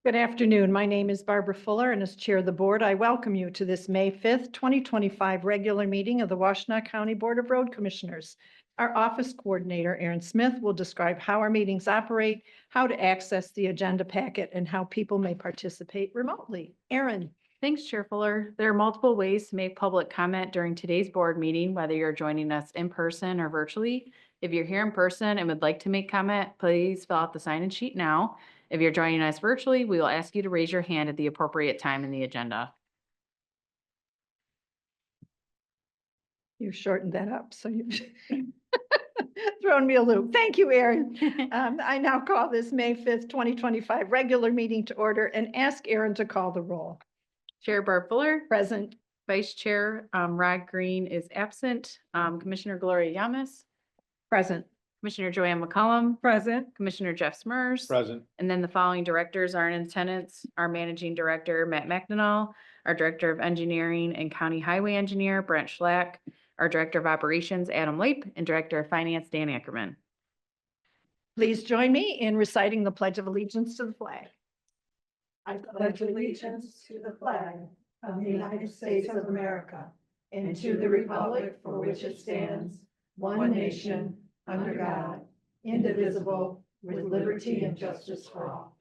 Good afternoon. My name is Barbara Fuller, and as Chair of the Board, I welcome you to this May 5th, 2025 regular meeting of the Washtenaw County Board of Road Commissioners. Our office coordinator, Aaron Smith, will describe how our meetings operate, how to access the agenda packet, and how people may participate remotely. Aaron. Thanks, Chair Fuller. There are multiple ways to make public comment during today's board meeting, whether you're joining us in person or virtually. If you're here in person and would like to make comment, please fill out the sign-in sheet now. If you're joining us virtually, we will ask you to raise your hand at the appropriate time in the agenda. You shortened that up, so you thrown me a loop. Thank you, Aaron. I now call this May 5th, 2025 regular meeting to order and ask Aaron to call the roll. Chair Barb Fuller. Present. Vice Chair Rod Green is absent. Commissioner Gloria Yamas. Present. Commissioner Joanne McCollum. Present. Commissioner Jeff Smurs. Present. And then the following directors are in attendance: our Managing Director, Matt McDonald, our Director of Engineering and County Highway Engineer, Brent Schlack, our Director of Operations, Adam Leip, and Director of Finance, Dan Ackerman. Please join me in reciting the Pledge of Allegiance to the flag. I pledge allegiance to the flag of the United States of America and to the republic for which it stands, one nation, under God, indivisible, with liberty and justice for all.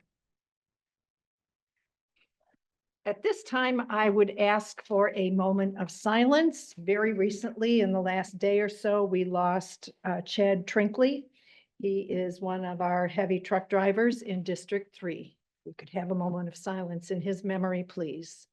At this time, I would ask for a moment of silence. Very recently, in the last day or so, we lost Chad Trinkley. He is one of our heavy truck drivers in District 3. We could have a moment of silence in his memory, please.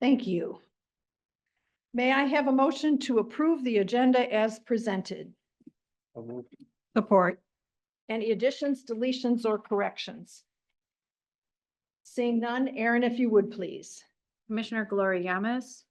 Thank you. May I have a motion to approve the agenda as presented? Support. Any additions, deletions, or corrections? Seeing none, Aaron, if you would, please. Commissioner Gloria Yamas.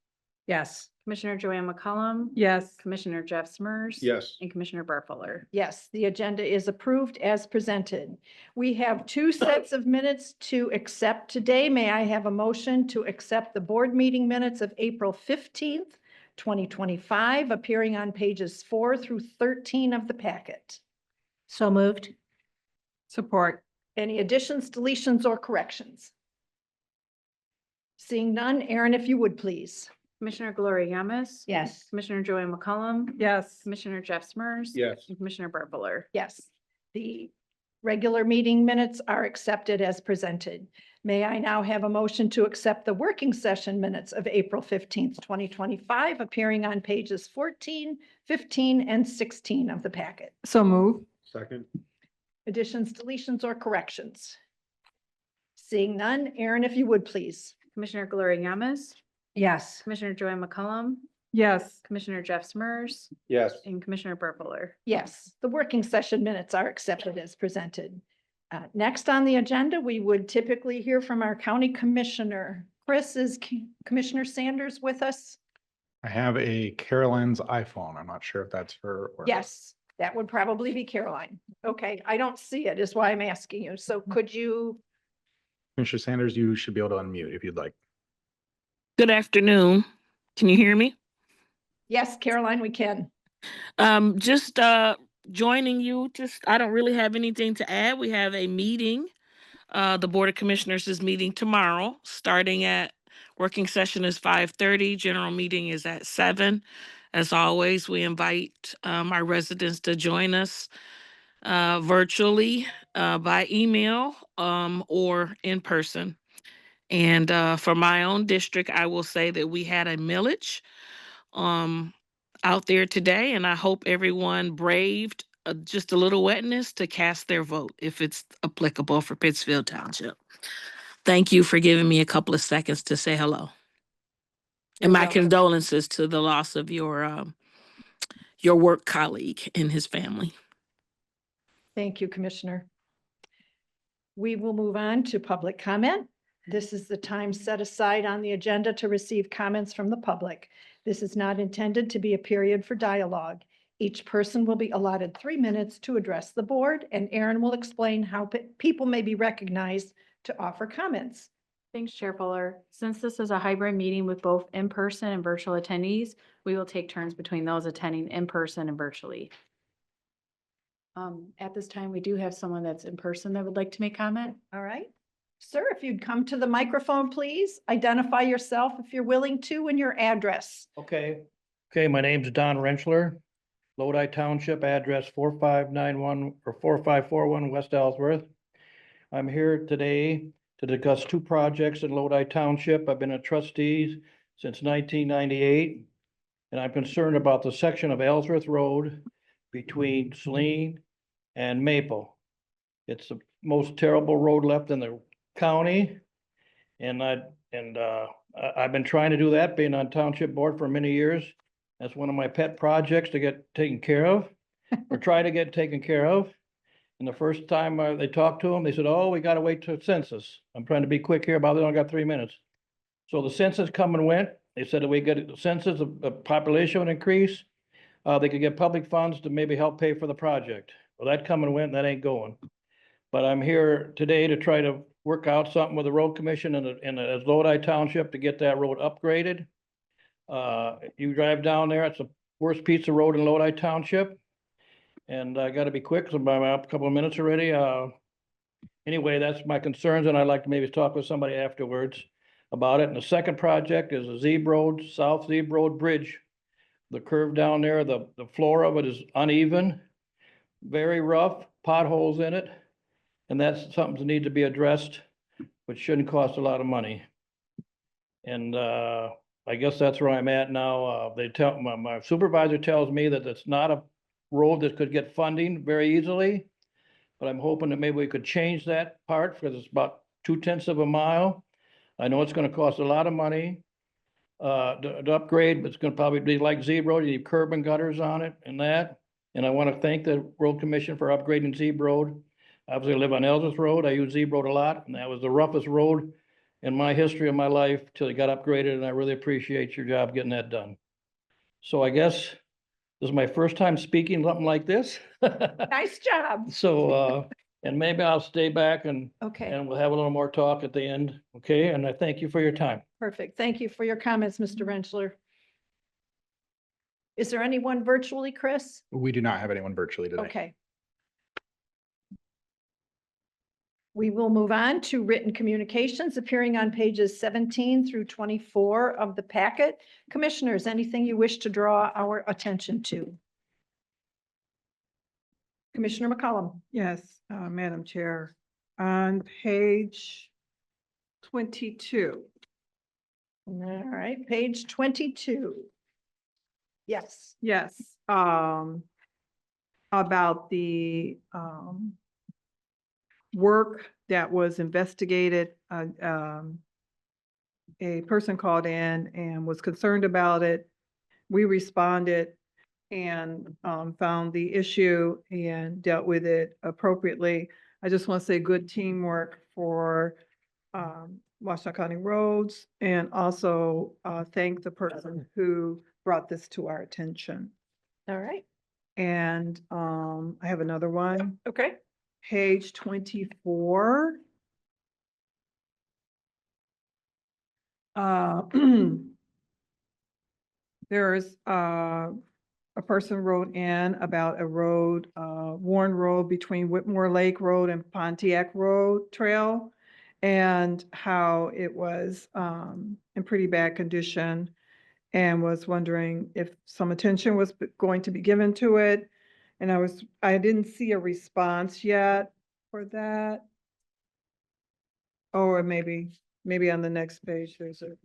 Yes. Commissioner Joanne McCollum. Yes. Commissioner Jeff Smurs. Yes. And Commissioner Barb Fuller. Yes, the agenda is approved as presented. We have two sets of minutes to accept today. May I have a motion to accept the board meeting minutes of April 15th, 2025, appearing on pages 4 through 13 of the packet? So moved. Support. Any additions, deletions, or corrections? Seeing none, Aaron, if you would, please. Commissioner Gloria Yamas. Yes. Commissioner Joanne McCollum. Yes. Commissioner Jeff Smurs. Yes. And Commissioner Barb Fuller. Yes, the regular meeting minutes are accepted as presented. May I now have a motion to accept the working session minutes of April 15th, 2025, appearing on pages 14, 15, and 16 of the packet? So move. Second. Additions, deletions, or corrections? Seeing none, Aaron, if you would, please. Commissioner Gloria Yamas. Yes. Commissioner Joanne McCollum. Yes. Commissioner Jeff Smurs. Yes. And Commissioner Barb Fuller. Yes, the working session minutes are accepted as presented. Next on the agenda, we would typically hear from our county commissioner. Chris, is Commissioner Sanders with us? I have a Carolyn's iPhone. I'm not sure if that's her or. Yes, that would probably be Caroline. Okay, I don't see it, is why I'm asking you. So could you? Commissioner Sanders, you should be able to unmute if you'd like. Good afternoon. Can you hear me? Yes, Caroline, we can. Just joining you. I don't really have anything to add. We have a meeting. The Board of Commissioners is meeting tomorrow, starting at working session is 5:30. General meeting is at 7. As always, we invite our residents to join us virtually by email or in person. And for my own district, I will say that we had a millage out there today, and I hope everyone braved just a little wetness to cast their vote if it's applicable for Pittsfield Township. Thank you for giving me a couple of seconds to say hello. And my condolences to the loss of your work colleague and his family. Thank you, Commissioner. We will move on to public comment. This is the time set aside on the agenda to receive comments from the public. This is not intended to be a period for dialogue. Each person will be allotted 3 minutes to address the board, and Aaron will explain how people may be recognized to offer comments. Thanks, Chair Fuller. Since this is a hybrid meeting with both in-person and virtual attendees, we will take turns between those attending in person and virtually. At this time, we do have someone that's in person that would like to make comment. All right. Sir, if you'd come to the microphone, please. Identify yourself if you're willing to and your address. Okay, my name's Don Rentschler, Lodi Township, address 4591 or 4541 West Ellsworth. I'm here today to discuss two projects in Lodi Township. I've been a trustee since 1998, and I'm concerned about the section of Ellsworth Road between Saline and Maple. It's the most terrible road left in the county, and I've been trying to do that, being on township board for many years. That's one of my pet projects to get taken care of, or try to get taken care of. And the first time they talked to them, they said, oh, we gotta wait till census. I'm trying to be quick here, about it, I only got 3 minutes. So the census come and went. They said that we get the census, the population would increase. They could get public funds to maybe help pay for the project. Well, that come and went, and that ain't going. But I'm here today to try to work out something with the road commission and as Lodi Township to get that road upgraded. You drive down there, it's the worst piece of road in Lodi Township. And I gotta be quick, because I'm up a couple of minutes already. Anyway, that's my concerns, and I'd like to maybe talk with somebody afterwards about it. And the second project is a Zeb Road, South Zeb Road Bridge. The curve down there, the floor of it is uneven, very rough, potholes in it. And that's something that needs to be addressed, which shouldn't cost a lot of money. And I guess that's where I'm at now. They tell, my supervisor tells me that it's not a road that could get funding very easily. But I'm hoping that maybe we could change that part, because it's about 2/10 of a mile. I know it's gonna cost a lot of money. To upgrade, but it's gonna probably be like Zeb Road, you need curb and gutters on it and that. And I wanna thank the road commission for upgrading Zeb Road. Obviously, I live on Ellsworth Road. I use Zeb Road a lot, and that was the roughest road in my history of my life till it got upgraded, and I really appreciate your job getting that done. So I guess this is my first time speaking something like this. Nice job. So, and maybe I'll stay back and Okay, we'll have a little more talk at the end, okay? And I thank you for your time. perfect. Thank you for your comments, Mr. Rentschler. Is there anyone virtually, Chris? We do not have anyone virtually today. Okay. We will move on to written communications appearing on pages 17 through 24 of the packet. Commissioners, anything you wish to draw our attention to? Commissioner McCollum. Yes, Madam Chair, on page 22. All right, page 22. Yes. Yes, about the work that was investigated. A person called in and was concerned about it. We responded and found the issue and dealt with it appropriately. I just want to say good teamwork for Washtenaw County Roads, and also thank the person who brought this to our attention. All right. And I have another one, Okay. page 24. There's a person wrote in about a road, Warren Road between Whitmore Lake Road and Pontiac Road Trail, and how it was in pretty bad condition, and was wondering if some attention was going to be given to it. And I didn't see a response yet for that. Or maybe on the next page, there's a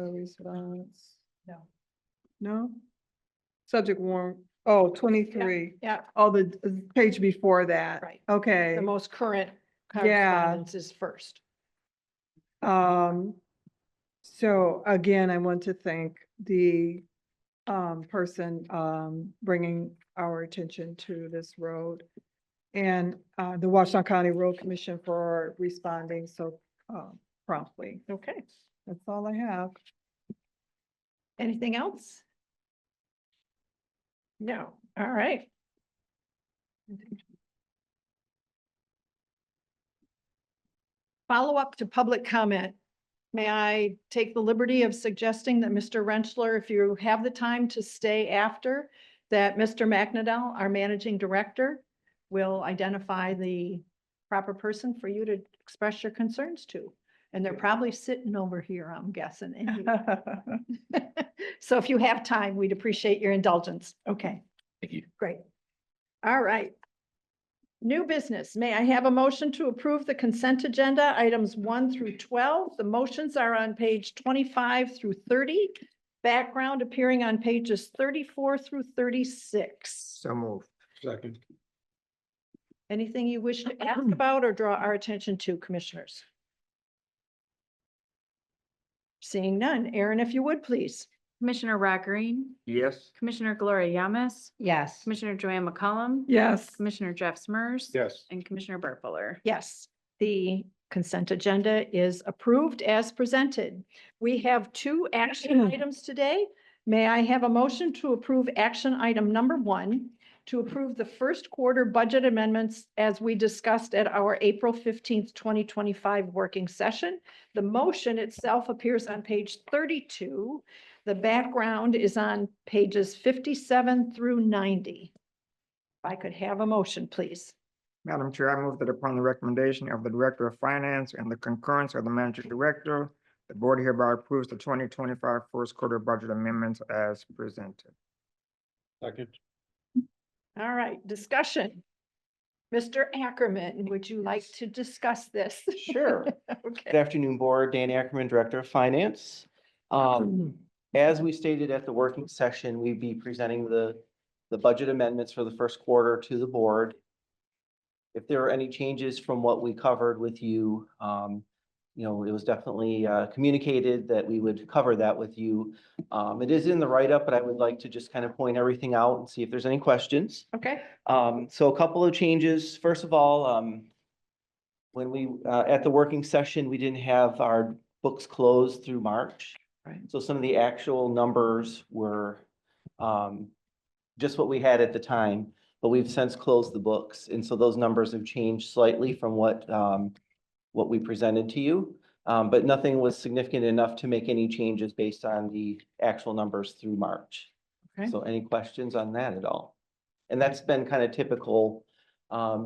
response. No. No? Subject warrant, oh, 23. Yeah, Oh, the page before that. right. Okay. The most current Yeah. correspondence is first. So again, I want to thank the person bringing our attention to this road, and the Washtenaw County Road Commission for responding so promptly. Okay. That's all I have. Anything else? No. All right. Follow up to public comment. May I take the liberty of suggesting that Mr. Rentschler, if you have the time to stay after, that Mr. McNadel, our managing director, will identify the proper person for you to express your concerns to. And they're probably sitting over here, I'm guessing. So if you have time, we'd appreciate your indulgence. Okay, Thank you. great. All right. New business. May I have a motion to approve the consent agenda, items 1 through 12? The motions are on page 25 through 30. Background appearing on pages 34 through 36. So moved. Second. Anything you wish to ask about or draw our attention to, commissioners? Seeing none. Aaron, if you would, please. Commissioner Rockering, Yes. Commissioner Gloria Yamas, Yes. Commissioner Joanne McCollum, Yes. Commissioner Jeff Smurs. Yes. And Commissioner Bart Fuller. Yes, the consent agenda is approved as presented. We have 2 action items today. May I have a motion to approve action item number 1, to approve the first quarter budget amendments as we discussed at our April 15th, 2025 working session. The motion itself appears on page 32. The background is on pages 57 through 90. If I could have a motion, please. Madam Chair, I move that upon the recommendation of the Director of Finance and the concurrence of the Managing Director, the board hereby approves the 2025 first quarter budget amendments as presented. Second. All right, discussion. Mr. Ackerman, would you like to discuss this? Sure. Okay. Good afternoon, Board. Dan Ackerman, Director of Finance. As we stated at the working session, we'd be presenting the budget amendments for the first quarter to the board. If there are any changes from what we covered with you, it was definitely communicated that we would cover that with you. It is in the write-up, but I would like to just kind of point everything out and see if there's any questions. Okay, So a couple of changes. First of all, when we, at the working session, we didn't have our books closed through March. Right. So some of the actual numbers were just what we had at the time, but we've since closed the books. And so those numbers have changed slightly from what we presented to you. But nothing was significant enough to make any changes based on the actual numbers through March. Okay. So any questions on that at all? And that's been kind of typical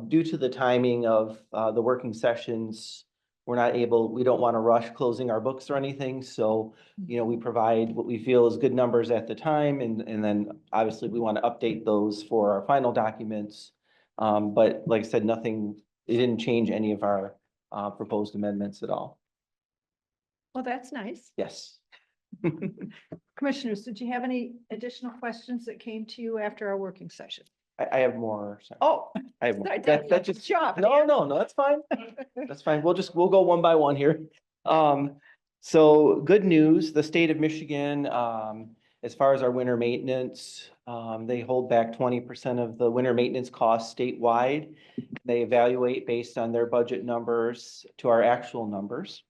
due to the timing of the working sessions. We don't want to rush closing our books or anything. So, we provide what we feel is good numbers at the time. And then obviously we want to update those for our final documents. But like I said, it didn't change any of our proposed amendments at all. well, that's nice. Yes. Commissioners, did you have any additional questions that came to you after our working session? I have more. Sorry. Oh, I have more. sorry, That just, job. no, that's fine. That's fine. We'll go one by one here. So good news, the state of Michigan, as far as our winter maintenance, they hold back 20% of the winter maintenance costs statewide. They evaluate based on their budget numbers to our actual numbers.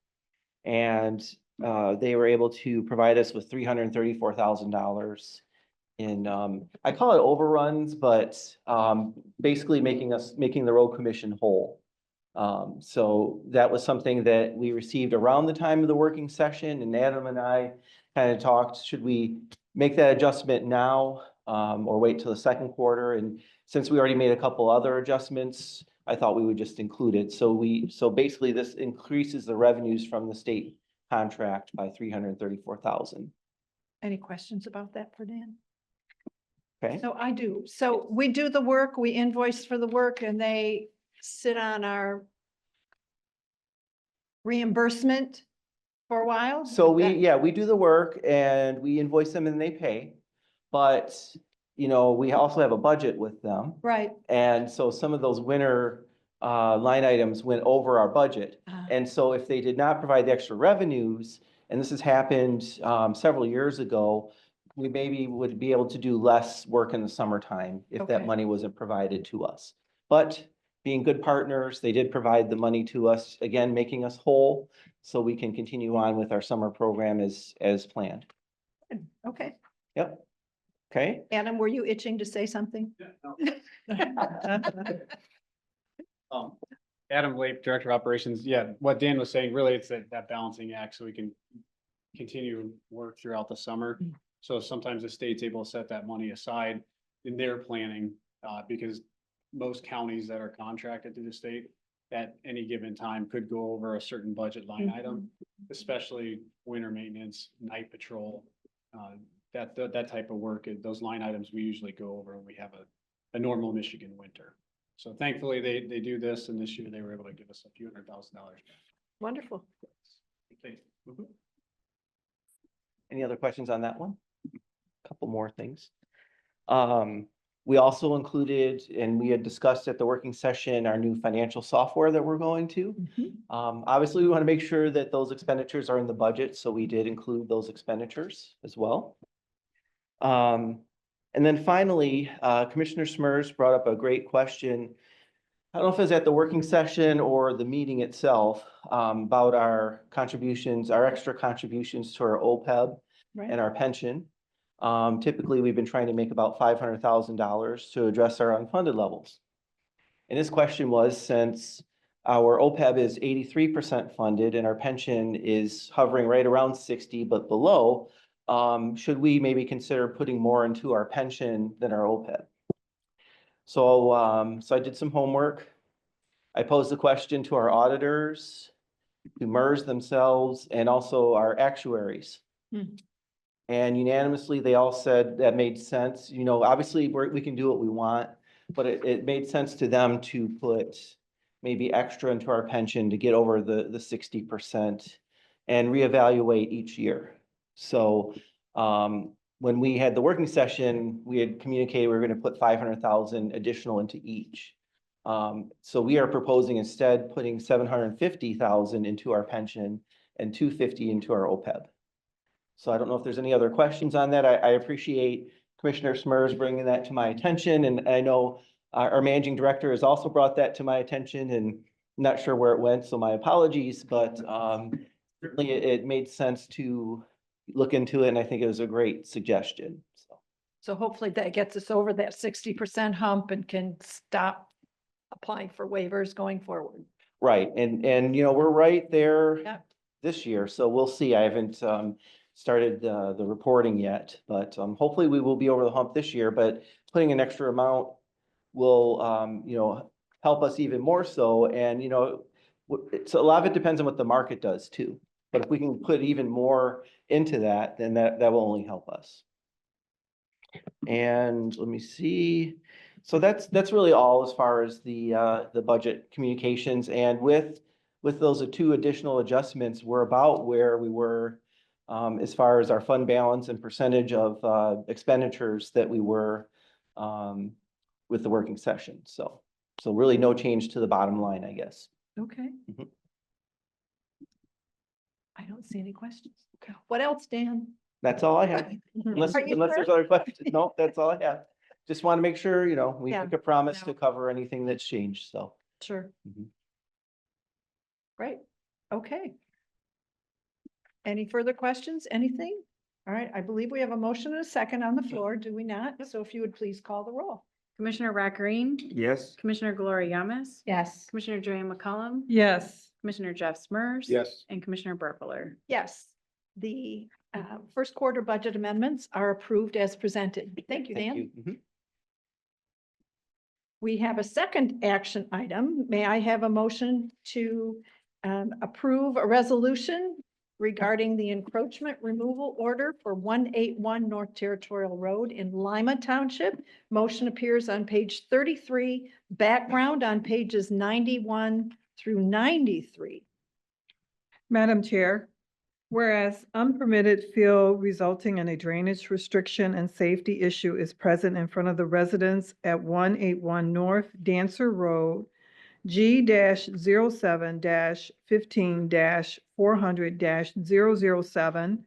And they were able to provide us with $334,000 in, I call it overruns, but basically making the road commission whole. So that was something that we received around the time of the working session, and Adam and I kind of talked, should we make that adjustment now or wait till the second quarter? And since we already made a couple other adjustments, I thought we would just include it. So basically this increases the revenues from the state contract by $334,000. Any questions about that for Dan? Okay. So I do. So we do the work, we invoice for the work, and they sit on our reimbursement for a while? So Is that- we do the work and we invoice them and they pay. But, we also have a budget with them. Right. And so some of those winter line items went over our budget. Ah. And so if they did not provide the extra revenues, and this has happened several years ago, we maybe would be able to do less work in the summertime if that Okay. money wasn't provided to us. But being good partners, they did provide the money to us, again, making us whole, so we can continue on with our summer program as planned. Okay. Yep. Okay. Adam, were you itching to say something? Adam Lape, Director of Operations. Yeah, what Dan was saying, really, it's that balancing act so we can continue work throughout the summer. So sometimes the state's able to set that money aside in their planning, because most counties that are contracted to the state at any given time could go over a certain budget line item, especially winter maintenance, night patrol, that type of work. Those line items we usually go over when we have a normal Michigan winter. So thankfully, they do this, and this year they were able to give us a few $100,000. Wonderful. Okay. Mhm. Any other questions on that one? Couple more things. We also included, and we had discussed at the working session, our new financial software that we're going to. Obviously, we want to make sure that those expenditures are in the budget, so we did include those expenditures as well. And then finally, Commissioner Smers brought up a great question. I don't know if it was at the working session or the meeting itself, about our contributions, our extra contributions to our OPEB and our pension. Typically, we've been trying to make about $500,000 to address our unfunded levels. And his question was, since our OPEB is 83% funded and our pension is hovering right around 60 but below, should we maybe consider putting more into our pension than our OPEB? So I did some homework. I posed the question to our auditors, to MERS themselves, and also our actuaries. And unanimously, they all said that made sense. You know, obviously, we can do what we want, but it made sense to them to put maybe extra into our pension to get over the 60% and reevaluate each year. So when we had the working session, we had communicated we were going to put 500,000 additional into each. So we are proposing instead putting 750,000 into our pension and 250 into our OPEB. So I don't know if there's any other questions on that. I appreciate Commissioner Smers bringing that to my attention, and I know our managing director has also brought that to my attention, and I'm not sure where it went, so my apologies, but certainly it made sense to look into it, and I think it was a great suggestion. So hopefully that gets us over that 60% hump and can stop applying for waivers going forward. Right, and you know, we're right there this year, so we'll see. I haven't started the reporting yet, but hopefully we will be over the hump this year, but putting an extra amount will, you know, help us even more so. And, you know, so a lot of it depends on what the market does too. But if we can put even more into that, then that will only help us. And let me see. So that's really all as far as the budget communications. And with those two additional adjustments, we're about where we were as far as our fund balance and percentage of expenditures that we were with the working session. So really no change to the bottom line, I guess. Okay. I don't see any questions. What else, Dan? That's all I have. Unless Are you there's sure? other questions. No, that's all I have. Just want to make sure, you know, we Yeah. make a promise No. to cover anything that's changed, so. Sure. Great. Okay. Any further questions? Anything? All right, I believe we have a motion and a second on the floor, do we not? So if you would please call the roll. Commissioner Rockerine, Yes. Commissioner Gloria Yamas, Yes. Commissioner Joanne McCollum, Yes. Commissioner Jeff Smers. Yes. And Commissioner Burkholder. Yes. The first quarter budget amendments are approved as presented. Thank you, Dan. you. We have a second action item. May I have a motion to approve a resolution regarding the encroachment removal order for 181 North Territorial Road in Lima Township? Motion appears on page 33, background on pages 91 through 93. Madam Chair, whereas unpermitted fill resulting in a drainage restriction and safety issue is present in front of the residents at 181 North Dancer Road, G-07-15-400-007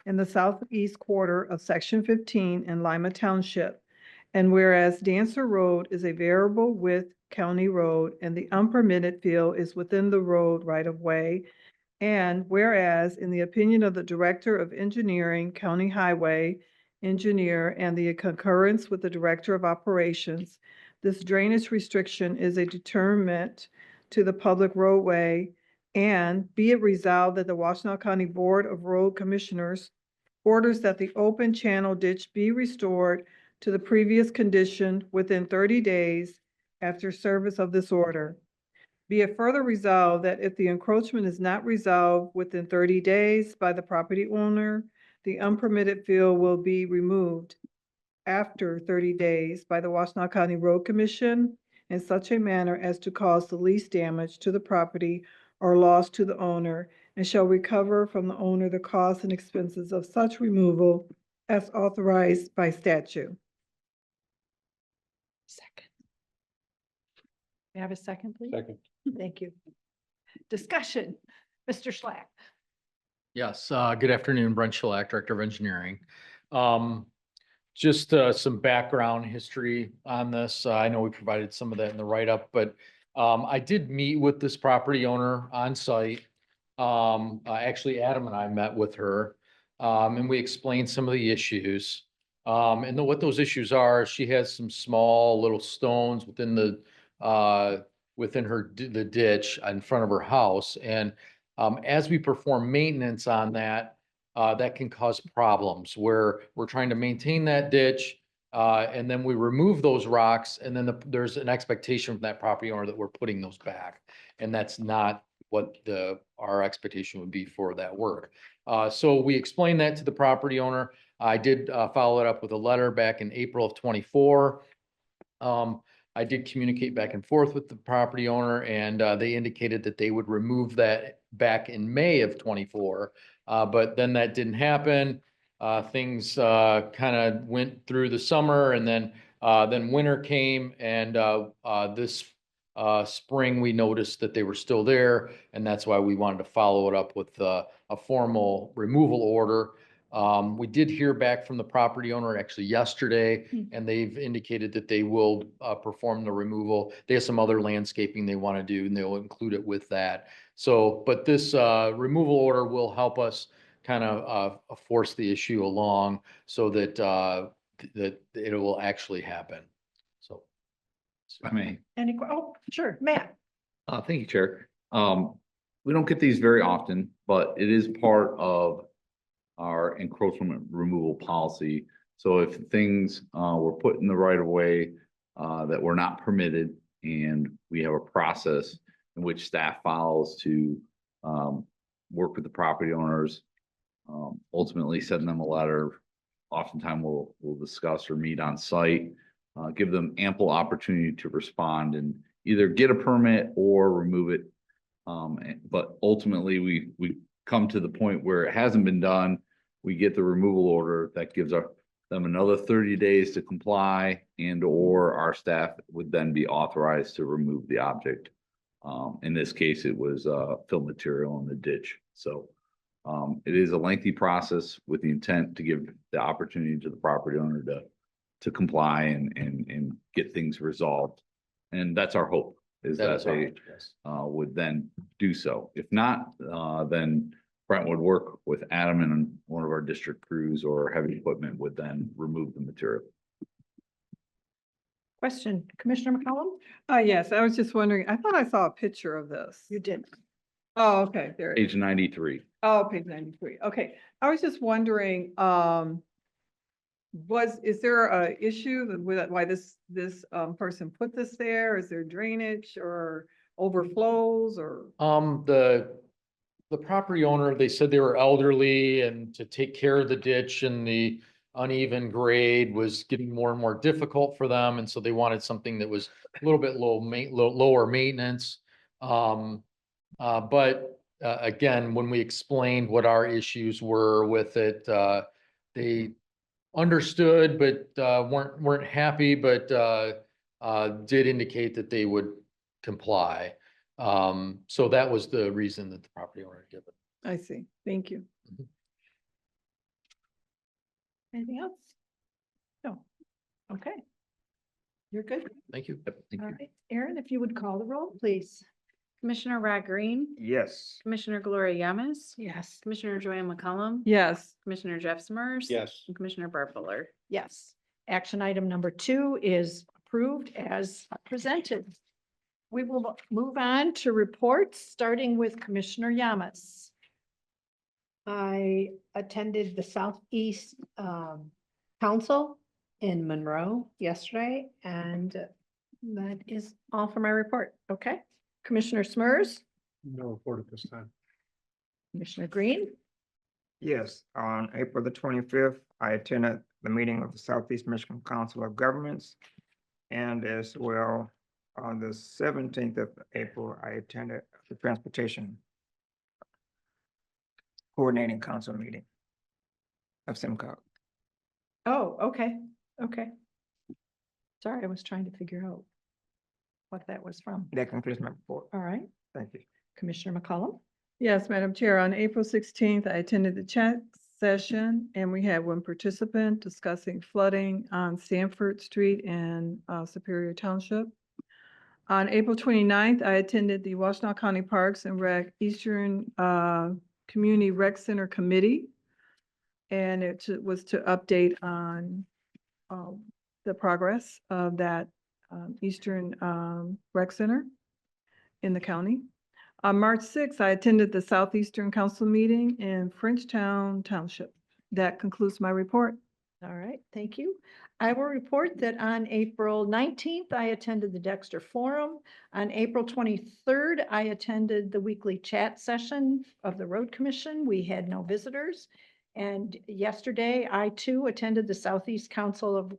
in the southeast quarter of Section 15 in Lima Township. And whereas Dancer Road is a variable width county road and the unpermitted fill is within the road right-of-way, and whereas, in the opinion of the Director of Engineering, County Highway Engineer, and the concurrence with the Director of Operations, this drainage restriction is a deterrent to the public roadway, and be it resolved that the Washtenaw County Board of Road Commissioners orders that the open channel ditch be restored to the previous condition within 30 days after service of this order. Be it further resolved that if the encroachment is not resolved within 30 days by the property owner, the unpermitted fill will be removed after 30 days by the Washtenaw County Road Commission in such a manner as to cause the least damage to the property or loss to the owner, and shall recover from the owner the costs and expenses of such removal as authorized by statute. Second. May I have a second, please? Second. Thank you. Discussion, Mr. Schlack. Yes, good afternoon, Brent Schlack, Director of Engineering. Just some background history on this. I know we provided some of that in the write-up, but I did meet with this property owner on site. Actually, Adam and I met with her, and we explained some of the issues. And what those issues are, she has some small little stones within the the ditch in front of her house. And as we perform maintenance on that, that can cause problems where we're trying to maintain that ditch. And then we remove those rocks, and then there's an expectation from that property owner that we're putting those back. And that's not what our expectation would be for that work. So we explained that to the property owner. I did follow it up with a letter back in April of 24. I did communicate back and forth with the property owner, and they indicated that they would remove that back in May of 24. But then that didn't happen. Things kind of went through the summer, and then winter came, and this spring we noticed that they were still there, and that's why we wanted to follow it up with a formal removal order. We did hear back from the property owner actually yesterday, and they've indicated that they will perform the removal. They have some other landscaping they want to do, and they'll include it with that. So, but this removal order will help us kind of force the issue along so that that it will actually happen. So, I mean, Oh, sure, Matt. thank you, Chair. We don't get these very often, but it is part of our encroachment removal policy. So if things were put in the right of way that were not permitted, and we have a process in which staff follows to work with the property owners, ultimately send them a letter. Oftentimes we'll discuss or meet on site, give them ample opportunity to respond and either get a permit or remove it. But ultimately we come to the point where it hasn't been done. We get the removal order that gives them another 30 days to comply, and or our staff would then be authorized to remove the object. In this case, it was fill material in the ditch. So it is a lengthy process with the intent to give the opportunity to the property owner to comply and get things resolved. And that's our hope, is that they would then do so. If not, then Brent would work with Adam and one of our district crews or heavy equipment would then remove the material. Question, Commissioner McCollum? Yes, I was just wondering, I thought I saw a picture of this. You did. Oh, okay, there it is. Page 93. Oh, page 93. Okay, I was just wondering, is there a issue with why this person put this there? Is there drainage or overflows or? The property owner, they said they were elderly, and to take care of the ditch and the uneven grade was getting more and more difficult for them. And so they wanted something that was a little bit lower maintenance. But again, when we explained what our issues were with it, they understood, but weren't happy, but did indicate that they would comply. So that was the reason that the property owner had given. I see. Thank you. Anything else? No. Okay. You're good. Thank you. Thank All you. right. Aaron, if you would call the roll, please. Commissioner Rod Green, Yes. Commissioner Gloria Yamas, Yes. Commissioner Joanne McCollum. Yes. Commissioner Jeff Summers. Yes. And Commissioner Barb Fuller. Yes. Action item number 2 is approved as presented. We will move on to reports, starting with Commissioner Yamas. I attended the Southeast Council in Monroe yesterday, and that is All for my report. Okay. Commissioner Smers, No report at this time. Commissioner Green, Yes, on April the 25th, I attended the meeting of the Southeast Michigan Council of Governments. And as well, on the 17th of April, I attended the Transportation Coordinating Council meeting of SIMCOG. oh, okay, okay. Sorry, I was trying to figure out what that was from. That concludes my report. All right, Thank you. Commissioner McCollum. Yes, Madam Chair, on April 16th, I attended the chat session and we had one participant discussing flooding on Sanford Street in Superior Township. On April 29th, I attended the Washtenaw County Parks and Rec Eastern Community Rec Center Committee. And it was to update on the progress of that Eastern Rec Center in the county. On March 6th, I attended the Southeastern Council meeting in Frenchtown Township. That concludes my report. All right, thank you. I will report that on April 19th, I attended the Dexter Forum. On April 23rd, I attended the weekly chat session of the Road Commission. We had no visitors. And yesterday, I too attended the Southeast Council of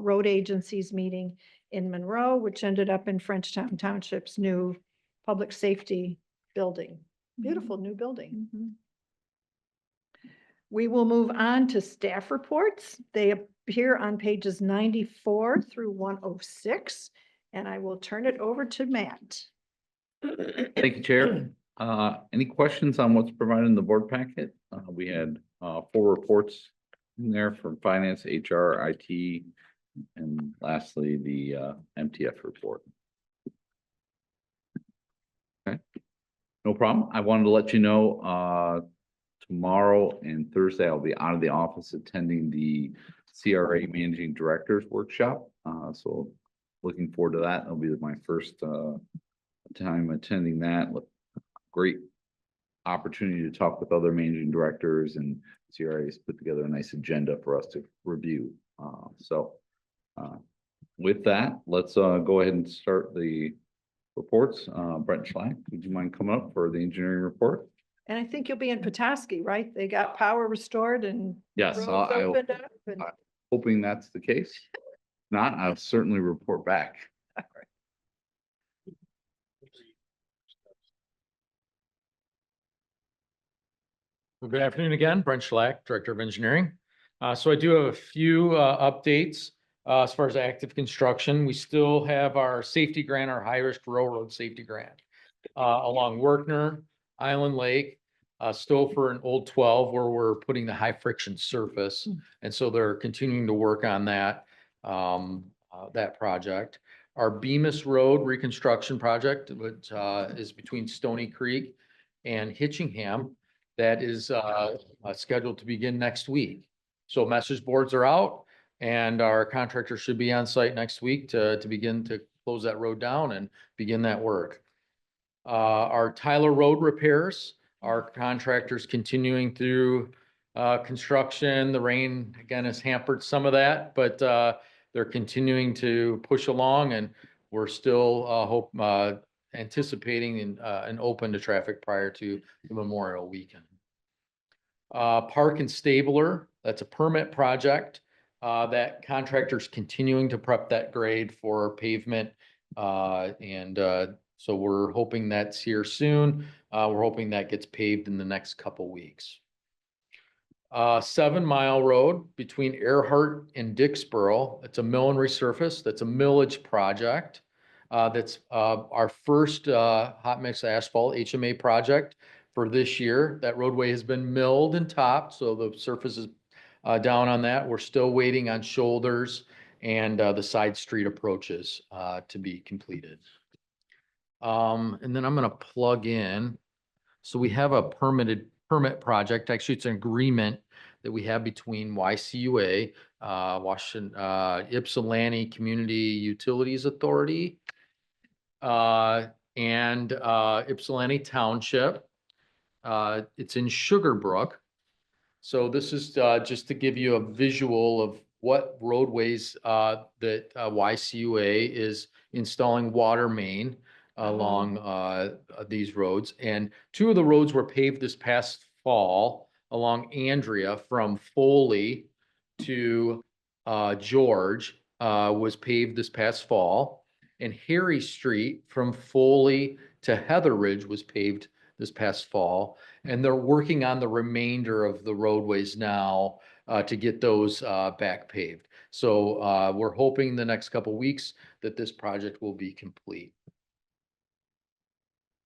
Road Agencies meeting in Monroe, which ended up in Frenchtown Township's new public safety building. Beautiful new building. We will move on to staff reports. They appear on pages 94 through 106, and I will turn it over to Matt. Thank you, Chair. Any questions on what's provided in the board packet? We had 4 reports in there from finance, HR, IT, and lastly, the MTF report. Okay, no problem. I wanted to let you know, tomorrow and Thursday, I'll be out of the office attending the CRA Managing Directors Workshop. So looking forward to that. It'll be my first time attending that. Great opportunity to talk with other managing directors, and CRA's put together a nice agenda for us to review. With that, let's go ahead and start the reports. Brent Schlack, would you mind coming up for the engineering report? And I think you'll be in Petoskey, right? They got power restored and Yes, roads I'll opened up and- hoping that's the case. If not, I'll certainly report back. Well, good afternoon again, Brent Schlack, Director of Engineering. So I do have a few updates as far as active construction. We still have our safety grant, our high-risk railroad safety grant along Werkner, Island Lake, Stouffer and Old 12, where we're putting the high friction surface. And so they're continuing to work on that, that project. Our Bemis Road reconstruction project, which is between Stony Creek and Hitchingham, that is scheduled to begin next week. So message boards are out and our contractor should be on site next week to begin to close that road down and begin that work. Our Tyler Road repairs, our contractors continuing through construction. The rain again has hampered some of that, but they're continuing to push along and we're still anticipating and open to traffic prior to the Memorial Weekend. Park and Stabler, that's a permit project that contractors continuing to prep that grade for pavement. So we're hoping that's here soon. We're hoping that gets paved in the next couple weeks. 7 Mile Road between Earhart and Dixboro. It's a mill and resurface. That's a millage project. That's our first hot mix asphalt HMA project for this year. That roadway has been milled and topped, so the surface is down on that. We're still waiting on shoulders and the side street approaches to be completed. And then I'm going to plug in. So we have a permit project. Actually, it's an agreement that we have between YCUA, Washington, Ypsilanti Community Utilities Authority, and Ypsilanti Township. It's in Sugar Brook. So this is just to give you a visual of what roadways that YCUA is installing water main along these roads. And two of the roads were paved this past fall along Andrea from Foley to George was paved this past fall. And Harry Street from Foley to Heather Ridge was paved this past fall. And they're working on the remainder of the roadways now to get those back paved. So we're hoping the next couple weeks that this project will be complete.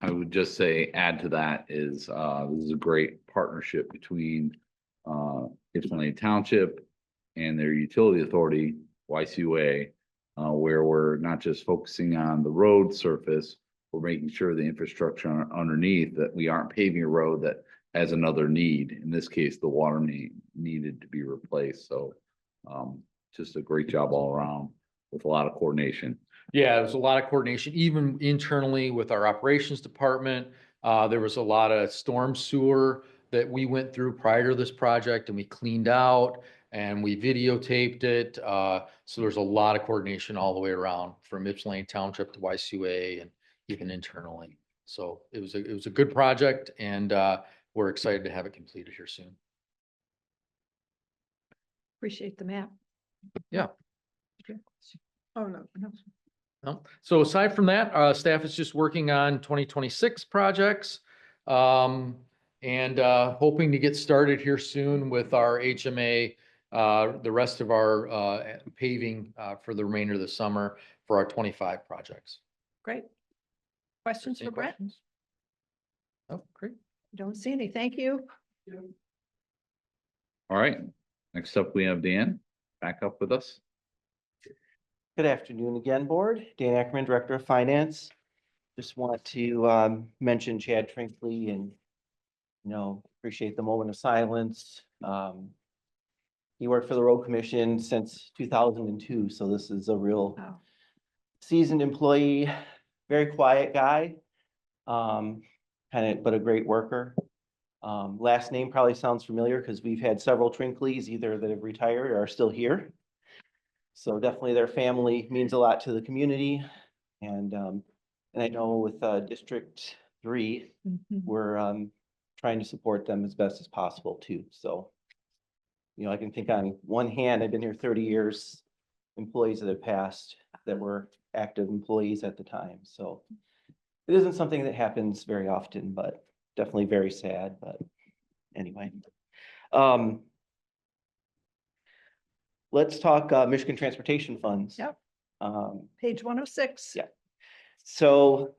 I would just say, add to that is, this is a great partnership between, Ypsilanti Township and their utility authority, YCUA, where we're not just focusing on the road surface, we're making sure the infrastructure underneath, that we aren't paving a road that has another need. In this case, the water needed to be replaced. So, just a great job all around with a lot of coordination. Yeah, there was a lot of coordination, even internally with our operations department. There was a lot of storm sewer that we went through prior to this project and we cleaned out and we videotaped it. So there's a lot of coordination all the way around from Ypsilanti Township to YCUA and even internally. So it was a good project and we're excited to have it completed here soon. Appreciate the map. Yeah. Oh, no. No. So aside from that, staff is just working on 2026 projects. And hoping to get started here soon with our HMA, the rest of our paving for the remainder of the summer for our 25 projects. Great. Questions Any for Brett? questions? Oh, great. Don't see any. Thank you. All right, next up, we have Dan back up with us. Good afternoon again, Board. Dan Ackerman, Director of Finance. Just want to mention Chad Trinkley and, appreciate the moment of silence. He worked for the Road Commission since 2002, so this is a real Wow. seasoned employee, very quiet guy, but a great worker. Last name probably sounds familiar because we've had several Trinkleys either that have retired or are still here. So definitely their family means a lot to the community. And I know with District 3, we're trying to support them as best as possible too. So, I can think on one hand, I've been here 30 years, employees that have passed that were active employees at the time. So it isn't something that happens very often, but definitely very sad. But anyway. Let's talk Michigan Transportation Funds. Yep. Page 106. Yeah. So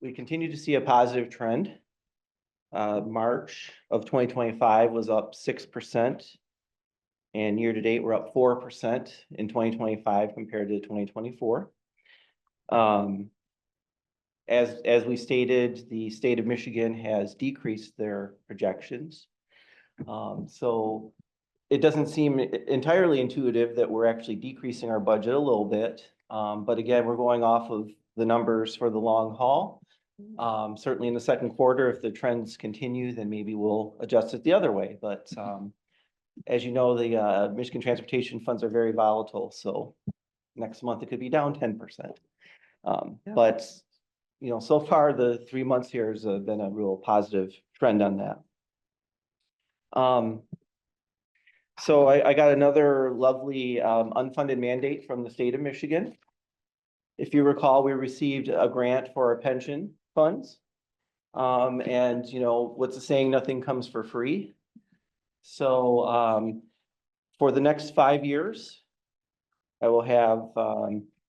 we continue to see a positive trend. March of 2025 was up 6%. And year to date, we're up 4% in 2025 compared to 2024. As we stated, the state of Michigan has decreased their projections. So it doesn't seem entirely intuitive that we're actually decreasing our budget a little bit. But again, we're going off of the numbers for the long haul. Certainly in the second quarter, if the trends continue, then maybe we'll adjust it the other way. But as you know, the Michigan Transportation Funds are very volatile. So next month it could be down 10%. But so far the 3 months here has been a real positive trend on that. So I got another lovely unfunded mandate from the state of Michigan. If you recall, we received a grant for our pension funds. And what's the saying, nothing comes for free. So for the next 5 years, I will have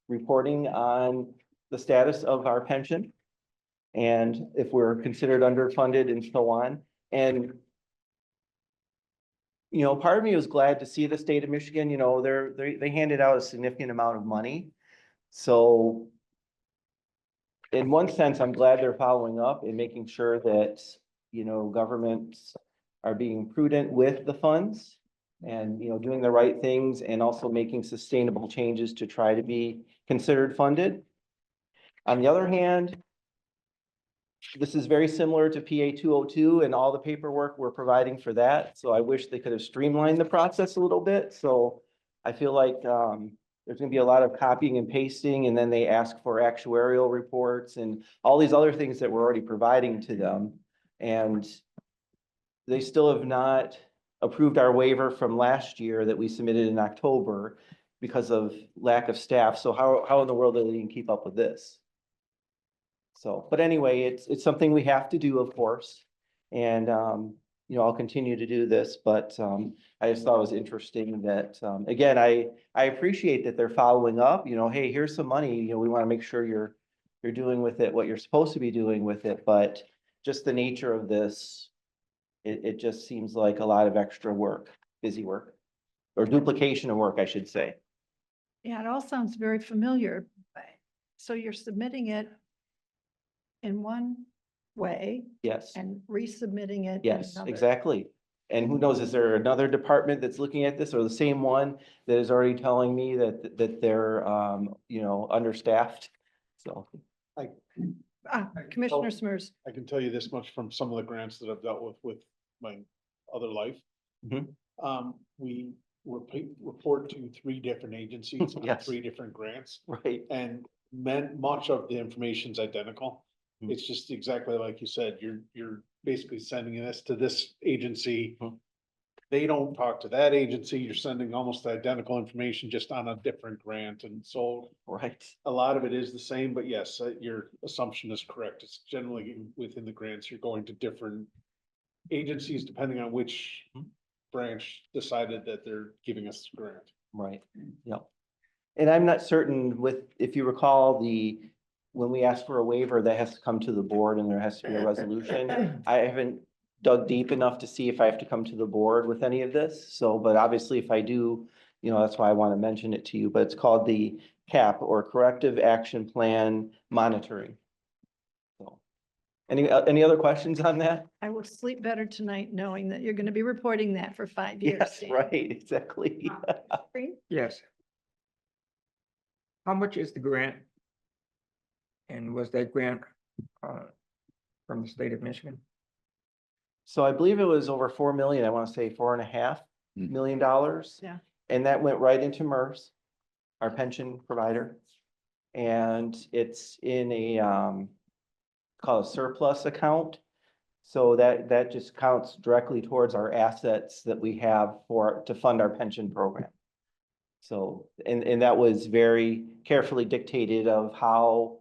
reporting on the status of our pension and if we're considered underfunded and so on. And part of me was glad to see the state of Michigan, they handed out a significant amount of money. So in one sense, I'm glad they're following up and making sure that, governments are being prudent with the funds and, doing the right things and also making sustainable changes to try to be considered funded. On the other hand, this is very similar to PA 202 and all the paperwork we're providing for that. So I wish they could have streamlined the process a little bit. So I feel like there's gonna be a lot of copying and pasting, and then they ask for actuarial reports and all these other things that we're already providing to them. And they still have not approved our waiver from last year that we submitted in October because of lack of staff. So how in the world are they gonna keep up with this? So, but anyway, it's something we have to do, of course. And, you know, I'll continue to do this, but, I just thought it was interesting that, again, I appreciate that they're following up, you know, hey, here's some money, you know, we want to make sure you're doing with it what you're supposed to be doing with it, but just the nature of this, it just seems like a lot of extra work, busy work, or duplication of work, I should say. Yeah, it all sounds very familiar. So you're submitting it in one way Yes. and resubmitting it in Yes, another. exactly. And who knows, is there another department that's looking at this or the same one that is already telling me that they're, you know, understaffed? So, Commissioner Smers. I can tell you this much from some of the grants that I've dealt with my other life. Mhm. We report to 3 different agencies on Yes. 3 different grants, right, and much of the information's identical. Mhm. It's just exactly like you said, you're basically sending this to this agency. Mhm. They don't talk to that agency. You're sending almost identical information just on a different grant. And so right. a lot of it is the same, but yes, your assumption is correct. It's generally within the grants, you're going to different agencies depending on which branch decided that they're giving us the grant. Right, yep. And I'm not certain if you recall, when we ask for a waiver, that has to come to the board and there has to be a resolution. I haven't dug deep enough to see if I have to come to the board with any of this. So, but obviously if I do, you know, that's why I want to mention it to you, but it's called the CAP, or Corrective Action Plan Monitoring. So, any other questions on that? I will sleep better tonight knowing that you're going to be reporting that for 5 years. Yes, Dan. right, exactly. Green? Yes. How much is the grant? And was that grant from the state of Michigan? So I believe it was over 4 million, I want to say $4.5 million. Yeah. And that went right into MERS, our pension provider. And it's in a, called a surplus account. So that just counts directly towards our assets that we have to fund our pension program. So, and that was very carefully dictated of how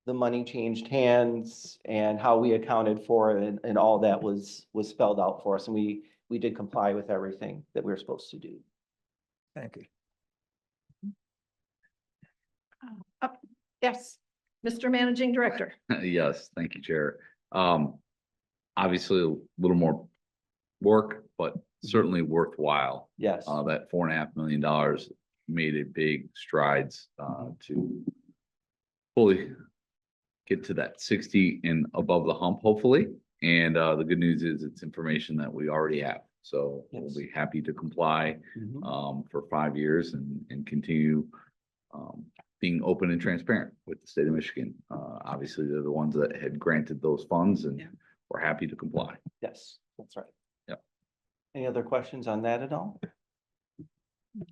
the money changed hands and how we accounted for it, and all that was spelled out for us. And we did comply with everything that we were supposed to do. Thank you. Yes, Mr. Managing Director. Yes, thank you, Chair. Obviously a little more work, but certainly worthwhile. Yes. That $4.5 million made a big strides to fully get to that 60 and above the hump, hopefully. And the good news is it's information that we already have. So Yes. we'll be happy to comply for 5 years and continue being open and transparent with the state of Michigan. Obviously, they're the ones that had granted those funds, and we're happy to comply. Yes, that's right. Yep. Any other questions on that at all?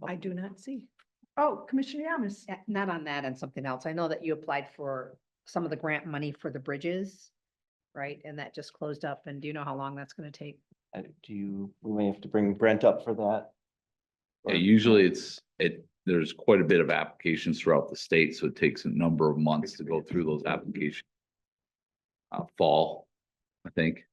I do not see. Oh, Commissioner Yamas. Yeah, not on that and something else. I know that you applied for some of the grant money for the bridges, right? And that just closed up. And do you know how long that's going to take? We may have to bring Brent up for that. Yeah, usually there's quite a bit of applications throughout the state, so it takes a number of months to go through those applications. Fall, I think.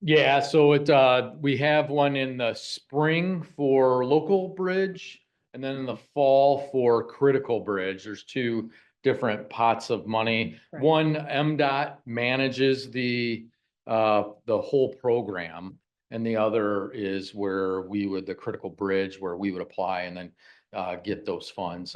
Yeah, so we have one in the spring for local bridge, and then in the fall for critical bridge. There's 2 different pots of money. Right. One, MDOT manages the whole program, and the other is where the critical bridge, where we would apply and then get those funds.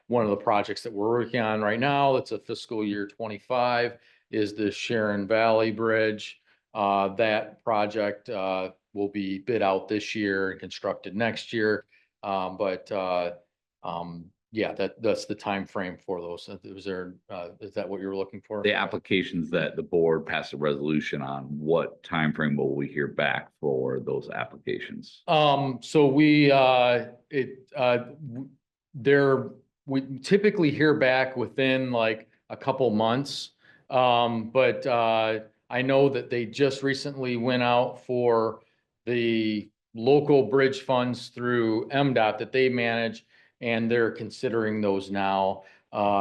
One of the projects that we're working on right now, it's a fiscal year 25, is the Sharon Valley Bridge. That project will be bid out this year and constructed next year. But Yeah, that's the time frame for those. Was there, is that what you were looking for? The applications that the board passed a resolution on, what time frame will we hear back for those applications? So we, we typically hear back within like a couple months. But I know that they just recently went out for the local bridge funds through MDOT that they manage, and they're considering those now.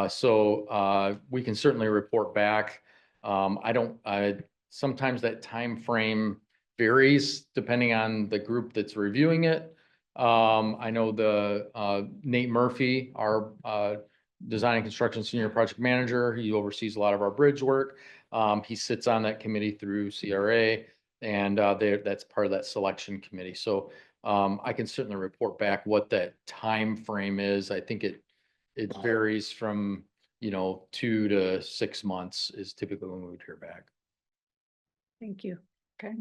So we can certainly report back. Sometimes that time frame varies depending on the group that's reviewing it. I know Nate Murphy, our design and construction senior project manager, he oversees a lot of our bridge work. He sits on that committee through CRA, and that's part of that selection committee. So I can certainly report back what that time frame is. I think it varies from 2 to 6 months is typically when we would hear back. Thank you. Okay.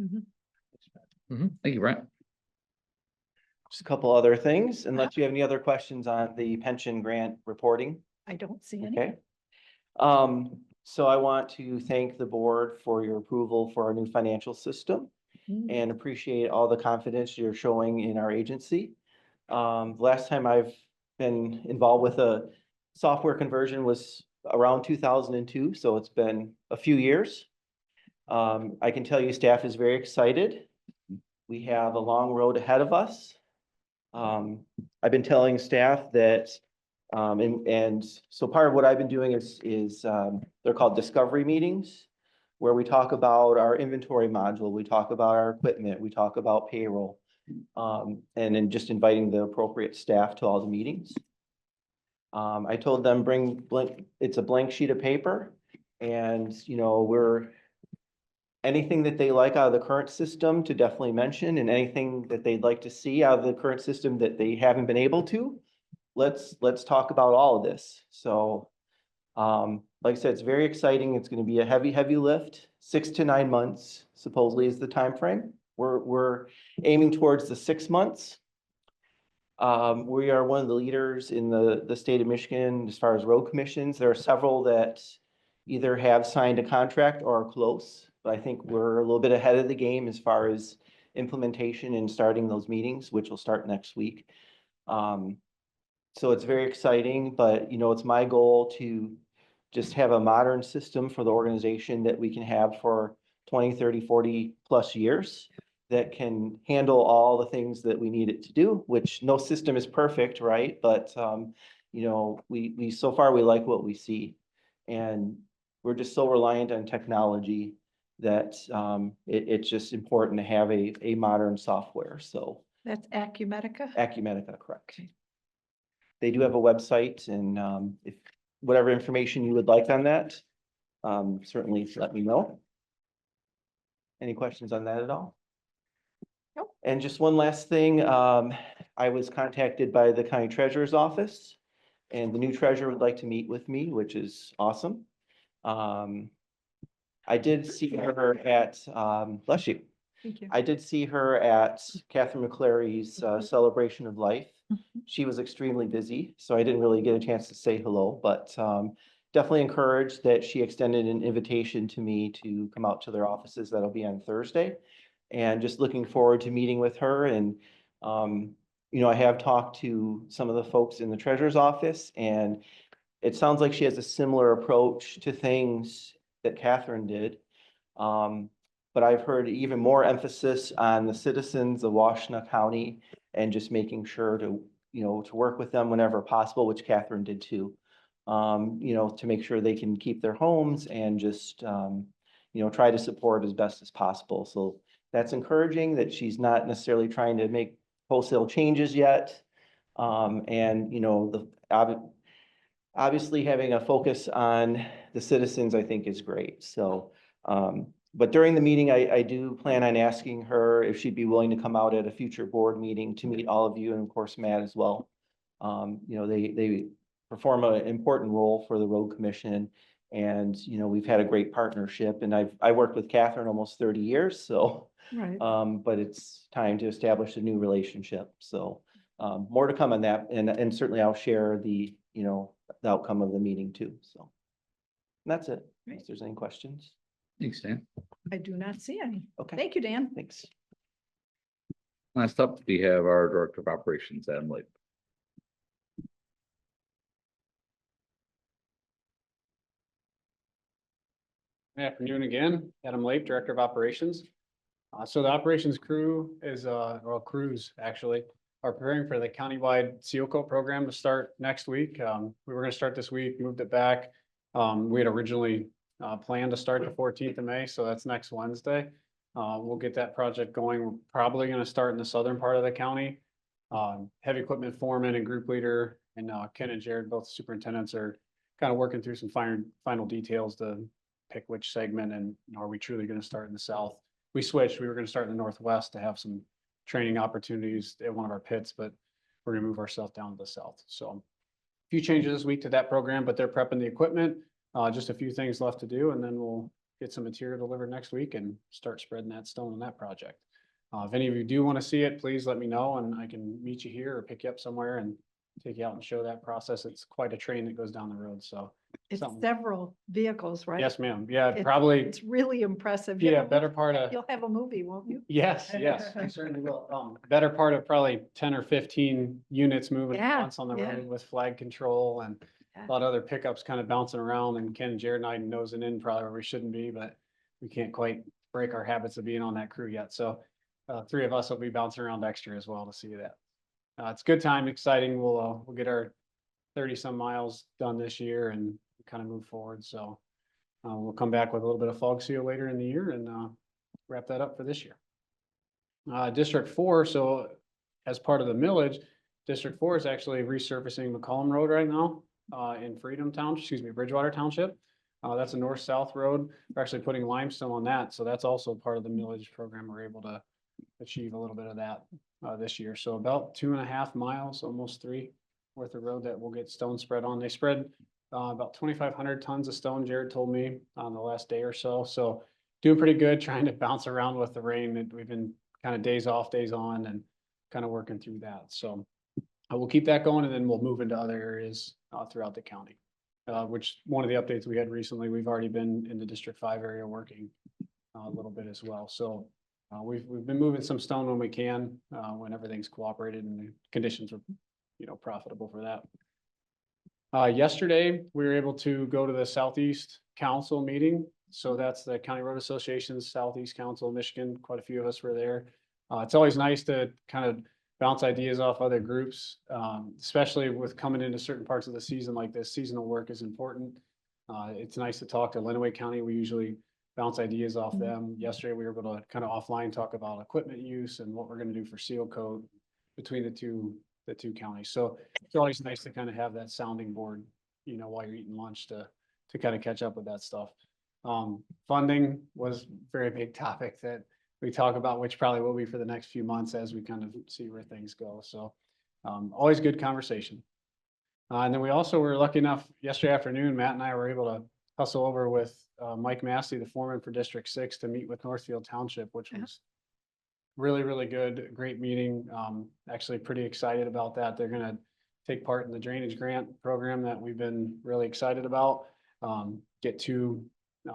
Thank you, Brent. Just a couple other things, unless you have any other questions on the pension grant reporting. I don't see any. Okay. So I want to thank the board for your approval for our new financial system and appreciate all the confidence you're showing in our agency. Last time I've been involved with a software conversion was around 2002, so it's been a few years. I can tell you staff is very excited. We have a long road ahead of us. I've been telling staff that, and so part of what I've been doing is they're called discovery meetings, where we talk about our inventory module, we talk about our equipment, we talk about payroll, and then just inviting the appropriate staff to all the meetings. I told them it's a blank sheet of paper, and anything that they like out of the current system to definitely mention, and anything that they'd like to see out of the current system that they haven't been able to, let's talk about all of this. So, like I said, it's very exciting. It's going to be a heavy lift. 6 to 9 months supposedly is the time frame. We're aiming towards the 6 months. We are one of the leaders in the state of Michigan as far as road commissions. There are several that either have signed a contract or are close. But I think we're a little bit ahead of the game as far as implementation and starting those meetings, which will start next week. So it's very exciting, but it's my goal to just have a modern system for the organization that we can have for 20, 30, 40 plus years that can handle all the things that we need it to do, which no system is perfect, right? But we so far we like what we see, and we're just so reliant on technology that it's just important to have a modern software. So That's Acumatica? Acumatica, correct. They do have a website, and if whatever information you would like on that, certainly let me know. Any questions on that at all? Nope. And just one last thing, I was contacted by the county treasurer's office, and the new treasurer would like to meet with me, which is awesome. I did see her at, bless you. Thank you. I did see her at Catherine McClary's celebration of life. She was extremely busy, so I didn't really get a chance to say hello, but definitely encouraged that she extended an invitation to me to come out to their offices. That'll be on Thursday. And just looking forward to meeting with her. And, I have talked to some of the folks in the treasurer's office, and it sounds like she has a similar approach to things that Catherine did. But I've heard even more emphasis on the citizens of Washtenaw County and just making sure to work with them whenever possible, which Catherine did too. To make sure they can keep their homes and just, try to support as best as possible. So that's encouraging that she's not necessarily trying to make wholesale changes yet. Obviously having a focus on the citizens, I think is great. So, but during the meeting, I do plan on asking her if she'd be willing to come out at a future board meeting to meet all of you, and of course, Matt as well. They perform an important role for the road commission, and, we've had a great partnership, and I worked with Catherine almost 30 years. So, Right. but it's time to establish a new relationship. So, more to come on that. And certainly I'll share the you know, the outcome of the meeting too, so. And that's it, Great. if there's any questions. Thanks, Dan. I do not see any. Okay, Thank you, Dan. thanks. Last up, we have our Director of Operations, Adam Lake. Good afternoon again, Adam Lape, Director of Operations. So the operations crew is, well, crews actually are preparing for the countywide seal coat program to start next week. We were gonna start this week, moved it back. We had originally planned to start the 14th of May, so that's next Wednesday. We'll get that project going. We're probably gonna start in the southern part of the county. Heavy equipment foreman and group leader and Ken and Jared, both superintendents, are kind of working through some final details to pick which segment and are we truly going to start in the south. We switched. We were going to start in the northwest to have some training opportunities at one of our pits, but we're going to move ourselves down to the south. So a few changes this week to that program, but they're prepping the equipment. Just a few things left to do, and then we'll get some material delivered next week and start spreading that stone on that project. If any of you do want to see it, please let me know and I can meet you here or pick you up somewhere and take you out and show that process. It's quite a train that goes down the road. So It's something. several vehicles, right? Yes, ma'am. Yeah, It's- probably. It's really impressive. Yeah, better part of. You'll have a movie, won't you? Yes, yes, I certainly will. Better part of probably 10 or 15 units moving Yeah, once on the yeah. road with flag control and Yeah. a lot of other pickups kind of bouncing around, and Ken and Jared and I nosing in probably where we shouldn't be, but we can't quite break our habits of being on that crew yet. So three of us will be bouncing around extra as well to see that. It's a good time, exciting. We'll get our 30 some miles done this year and kind of move forward. So we'll come back with a little bit of fog seal later in the year and wrap that up for this year. District 4, so as part of the millage, District 4 is actually resurfacing McCollum Road right now in Bridgewater Township. That's a north-south road. We're actually putting limestone on that, so that's also part of the millage program. We're able to achieve a little bit of that this year. So about 2.5 miles, almost 3 worth of road that we'll get stone spread on. They spread about 2,500 tons of stone, Jared told me, on the last day or so. So doing pretty good, trying to bounce around with the rain. We've been kind of days off, days on, and kind of working through that. So we'll keep that going, and then we'll move into other areas throughout the county. Which one of the updates we had recently, we've already been in the District 5 area working a little bit as well. So we've been moving some stone when we can, when everything's cooperated and the conditions are, profitable for that. Yesterday, we were able to go to the Southeast Council meeting. So that's the County Road Association's Southeast Council of Michigan. Quite a few of us were there. It's always nice to kind of bounce ideas off other groups, especially with coming into certain parts of the season like this. Seasonal work is important. It's nice to talk to Lenawee County. We usually bounce ideas off them. Yesterday, we were able to kind of offline talk about equipment use and what we're going to do for seal coat between the two counties. So it's always nice to kind of have that sounding board, while you're eating lunch to kind of catch up with that stuff. Funding was a very big topic that we talk about, which probably will be for the next few months as we kind of see where things go. So always good conversation. And then we also were lucky enough yesterday afternoon, Matt and I were able to hustle over with Mike Massey, the foreman for District 6, to meet with Northfield Township, which was really, really good. Great meeting. Actually pretty excited about that. They're going to take part in the drainage grant program that we've been really excited about. Get 2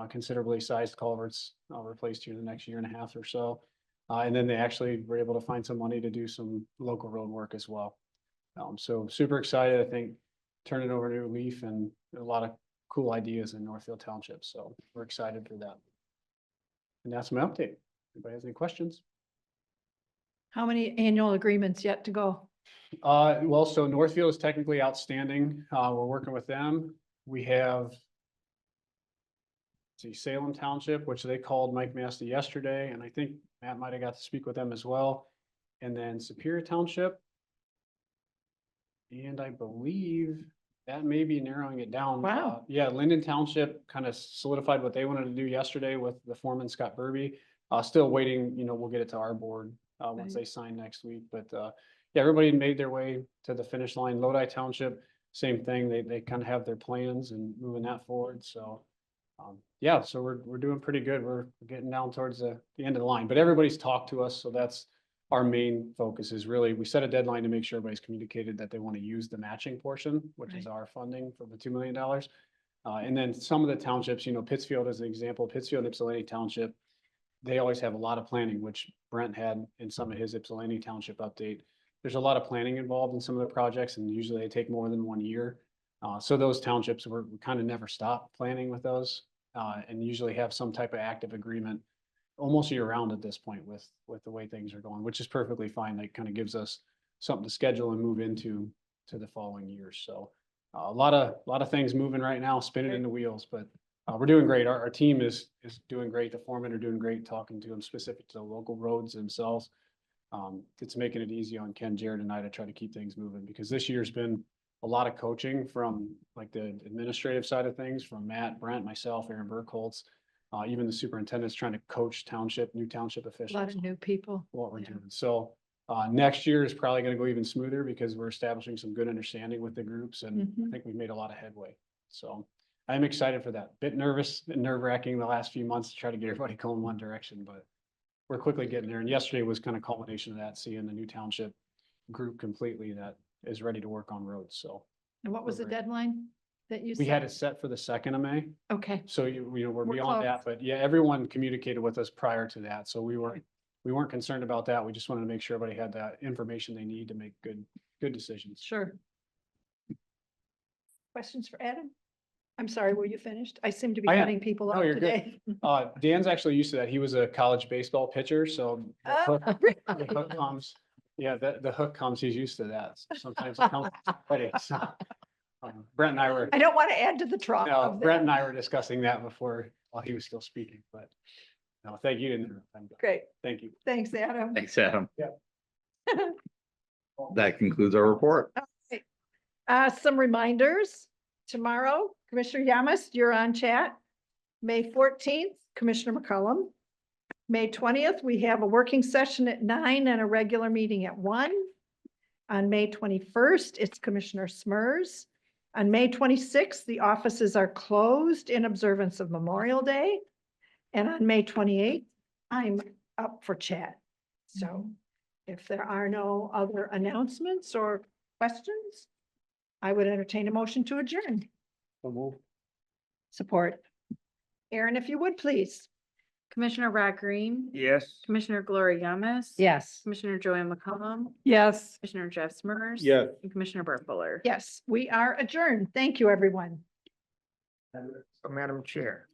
considerably sized culverts replaced here in the next 1.5 years or so. And then they actually were able to find some money to do some local road work as well. So super excited. I think turning over a new leaf and a lot of cool ideas in Northfield Township. So we're excited for that. And that's my update. Anybody has any questions? How many annual agreements yet to go? Well, so Northfield is technically outstanding. We're working with them. We have Salem Township, which they called Mike Massey yesterday, and I think Matt might have got to speak with them as well. And then Superior Township. And I believe that may be narrowing it down. Wow. Yeah, Linden Township kind of solidified what they wanted to do yesterday with the foreman, Scott Burby. Still waiting, we'll get it to our board once they sign next week. But yeah, everybody made their way to the finish line. Lodi Township, same thing. They kind of have their plans and moving that forward. So yeah, so we're doing pretty good. We're getting down towards the end of the line, but everybody's talked to us. So that's our main focus is really, we set a deadline to make sure everybody's communicated that they want to use the matching portion, which is our funding for the $2 million. And then some of the townships, Pittsfield as an example, Pittsfield, Ypsilanti Township, they always have a lot of planning, which Brent had in some of his Ypsilanti Township update. There's a lot of planning involved in some of the projects, and usually they take more than 1 year. So those townships, we kind of never stop planning with those, and usually have some type of active agreement almost year round at this point with the way things are going, which is perfectly fine. That kind of gives us something to schedule and move into the following years. So a lot of things moving right now, spinning in the wheels, but we're doing great. Our team is doing great. The foremen are doing great, talking to them specific to the local roads themselves. It's making it easy on Ken, Jared, and I to try to keep things moving, because this year's been a lot of coaching from like the administrative side of things, from Matt, Brent, myself, Aaron Burkholz, even the superintendent's trying to coach new township A lot officials, of new people. what we're doing. So next year is probably going to go even smoother because we're establishing some good understanding with the groups, and I think we've made a lot of headway. So I'm excited for that. Bit nervous and nerve wracking the last few months to try to get everybody going one direction, but we're quickly getting there. And yesterday was kind of culmination of that, seeing the new township group completely that is ready to work on roads. So And what was the Great. deadline that you we said? had it set for the 2nd of May. Okay, So we're We're beyond that, but yeah, everyone communicated with us prior to that. So we weren't concerned about that. We just wanted to make sure everybody had that information they need to make good decisions. sure. Questions for Adam? I'm sorry, were you finished? I seem to be I am. cutting people No, off you're good. today. Dan's actually used to that. He was a college baseball pitcher, so the Oh, hook- really? the hook comes, yeah, the hook comes, he's used to that. So sometimes it comes ready. So Brent and I were, I don't want to add to the trauma no, of Brent and that. I were discussing that before, while he was still speaking, but no, thank you. Great, Thank you. thanks, Adam. Thanks, Adam. Yeah. That concludes our report. Some reminders. Tomorrow, Commissioner Yamas, you're on chat. May 14th, Commissioner McCollum. May 20th, we have a working session at 9 and a regular meeting at 1. On May 21st, it's Commissioner Smers. On May 26th, the offices are closed in observance of Memorial Day. And on May 28th, I'm up for chat. So if there are no other announcements or questions, I would entertain a motion to adjourn. Support. Aaron, if you would, please. Commissioner Rod Green, Yes. Commissioner Gloria Yamas. Yes. Commissioner Joanne McCollum, Yes. Commissioner Jeff Smurs. Yes. And Commissioner Burt Fuller. Yes, we are adjourned. Thank you, everyone. So, Madam Chair,